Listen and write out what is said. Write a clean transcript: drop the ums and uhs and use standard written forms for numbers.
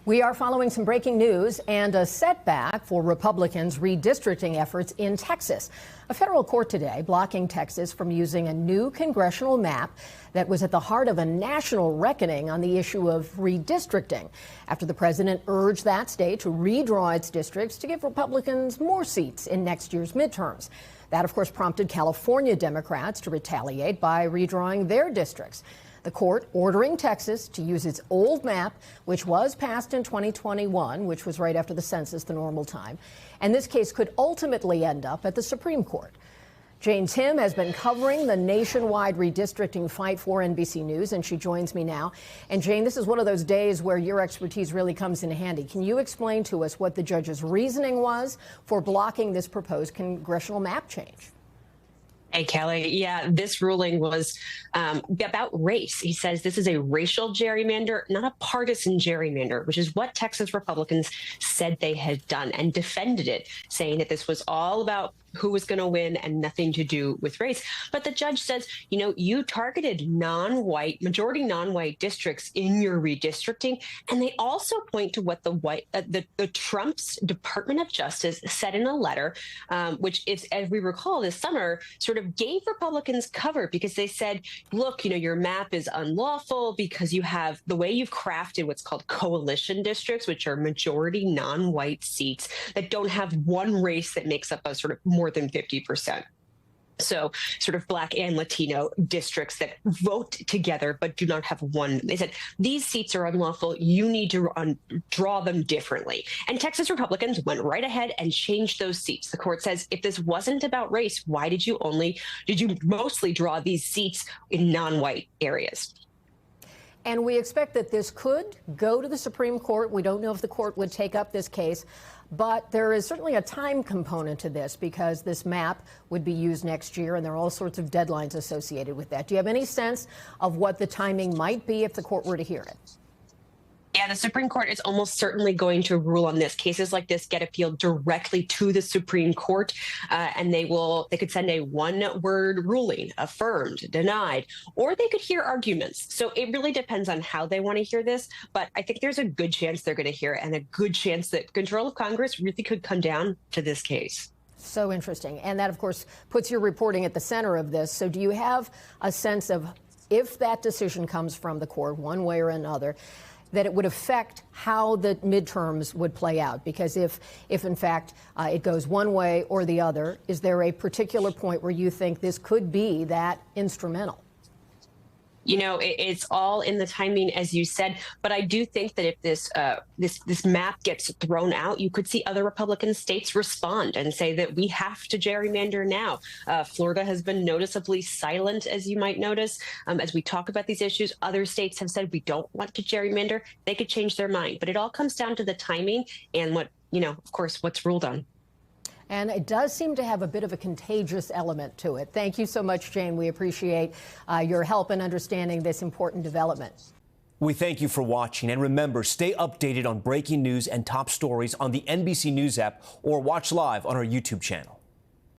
We are following some breaking news and a setback for Republicans' redistricting efforts in Texas. A federal court today blocking Texas from using a new congressional map that was at the heart of a national reckoning on the issue of redistricting, after the president urged that state to redraw its districts to give Republicans more seats in next year's midterms. That, of course, prompted California Democrats to retaliate by redrawing their districts. The court ordering Texas to use its old map, which was passed in 2021, which was right after the census, the normal time. And this case could ultimately end up at the Supreme Court. Jane Timm has been covering the nationwide redistricting fight for NBC News, and she joins me now. And Jane, this is one of those days where your expertise really comes in handy. Can you explain to us what the judge's reasoning was for blocking this proposed congressional map change? Hey, Kelly. Yeah, this ruling was about race. He says this is a racial gerrymander, not a partisan gerrymander, which is what Texas Republicans said they had done and defended it, saying that this was all about who was going to win and nothing to do with race. But the judge says, you know, you targeted majority non-white districts in your redistricting. And they also point to what the Trump's Department of Justice said in a letter, which is, as we recall this summer, sort of gave Republicans cover because they said, look, you know, your map is unlawful because you have the way you've crafted what's called coalition districts, which are majority non-white seats that don't have one race that makes up a sort of more than 50%. So sort of Black and Latino districts that vote together but do not have one. They said, these seats are unlawful. You need to draw them differently. And Texas Republicans went right ahead and changed those seats. The court says, if this wasn't about race, why did you mostly draw these seats in non-white areas? And we expect that this could go to the Supreme Court. We don't know if the court would take up this case, but there is certainly a time component to this because this map would be used next year, and there are all sorts of deadlines associated with that. Do you have any sense of what the timing might be if the court were to hear it? Yeah, the Supreme Court is almost certainly going to rule on this. Cases like this get appealed directly to the Supreme Court, and they could send a one-word ruling, affirmed, denied, or they could hear arguments. So it really depends on how they want to hear this. But I think there's a good chance they're going to hear it, and a good chance that control of Congress really could come down to this case. So interesting. And that, of course, puts your reporting at the center of this. So do you have a sense of if that decision comes from the court one way or another, that it would affect how the midterms would play out? Because if in fact it goes one way or the other, is there a particular point where you think this could be that instrumental? You know, it's all in the timing, as you said. But I do think that if this map gets thrown out, you could see other Republican states respond and say that we have to gerrymander now. Florida has been noticeably silent, as you might notice, as we talk about these issues. Other states have said we don't want to gerrymander. They could change their mind. But it all comes down to the timing and of course, what's ruled on. And it does seem to have a bit of a contagious element to it. Thank you so much, Jane. We appreciate your help in understanding this important development. We thank you for watching. And remember, stay updated on breaking news and top stories on the NBC News app or watch live on our YouTube channel.